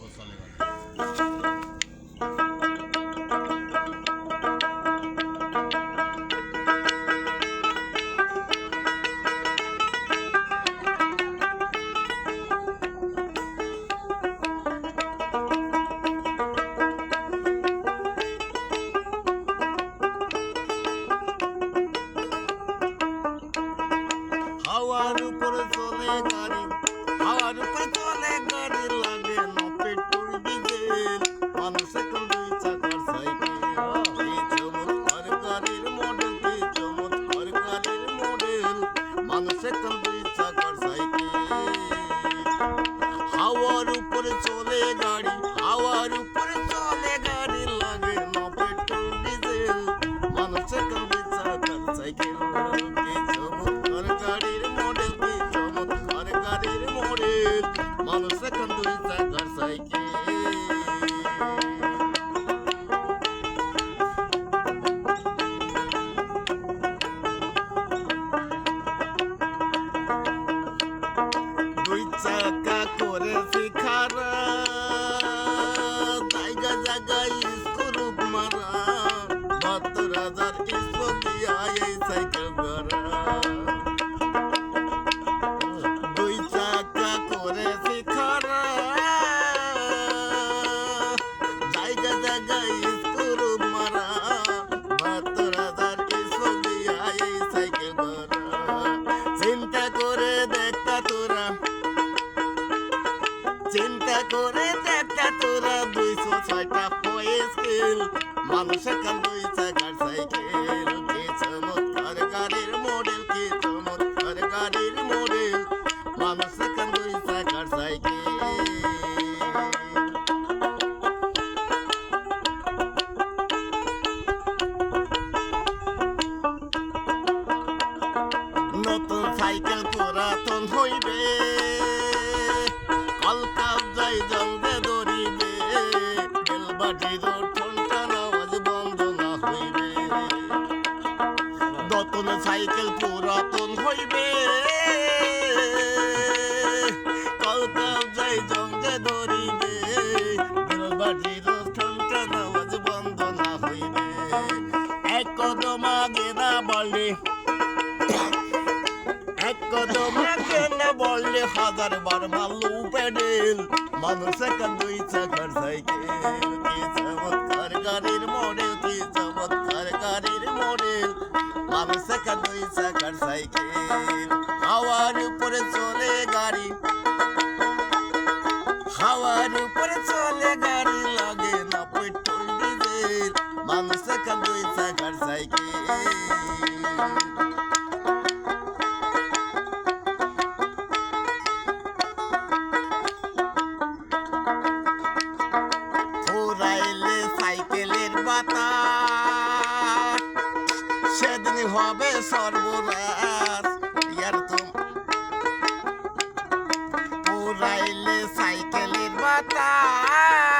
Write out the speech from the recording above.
উপর চলে গাড়ি। হাওয়ার উপরে চলে গাড়ি, হাওয়ার উপরে চলে গাড়ি, লাগে না পেট্রোল ডিজেল, মানুষ এখন দুই চাকার সাইকেল। কি চমৎকার গাড়ির মডেল, কি চমৎকার গাড়ির মডেল, মানুষ এখন দুই চাকার সাইকেল। হাওয়ার উপরে চলে গাড়ি, হাওয়ার উপরে চলে গাড়ি, লাগে না পেট্রোল ডিজেল, মানুষ এখন দুই চাকার সাইকেল। কি চমৎকার গাড়ির মডেল, কি চমৎকার গাড়ির মডেল, মানুষ এখন দুই চাকার সাইকেল। দুই চাকা করেছি খারা, জায়গা জায়গায় স্ক্রুপ মারা, ৭২,০০০ স্ক্রুপ দিয়া এই সাইকেল করা। দুই চাকা করেছি খারা, জায়গা জায়গায় স্ক্রুপ মারা, ৭২,০০০ স্ক্রুপ দিয়া এই সাইকেল করা। চিন্তা করে দেখা তোরা, চিন্তা করে দেখা তোরা, ২০৬টা স্কেল, মানুষ এখন দুই চাকার সাইকেল। কি চমৎকার গাড়ির মডেল, কি চমৎকার গাড়ির মডেল, মানুষ এখন দুই চাকার সাইকেল। নতুন সাইকেল পুরাতন হইবে, কলকাপ যাই জলদে ধরিবে, বেলবাটির ঠনটান আওয়াজ বন্ধ না হইবে। নতুন সাইকেল পুরাতন হইবে, কলকাপ যাই জলদে ধরিবে, বেলবাটির ঠনটান আওয়াজ বন্ধ না হইবে। এক কদম আগে না বলে, এক কদম আগে না বললে, ১০০০ মারলো প্যাডেল, মানুষ এখন দুই চাকার সাইকেল। কি চমৎকার গাড়ির মডেল, কি চমৎকার গাড়ির মডেল, মানুষ এখন দুই চাকার সাইকেল। হাওয়ার উপরে চলে গাড়ি, হাওয়ার উপরে চলে গাড়ি, লাগে না পেট্রোল ডিজেল, মানুষ এখন দুই চাকার সাইকেল। ঘোরাইলে সাইকেলের বাতাস, সেদিন হবে সর্বনাশ। ইয়ার তো ঘোরাইলে সাইকেলের বাতাস,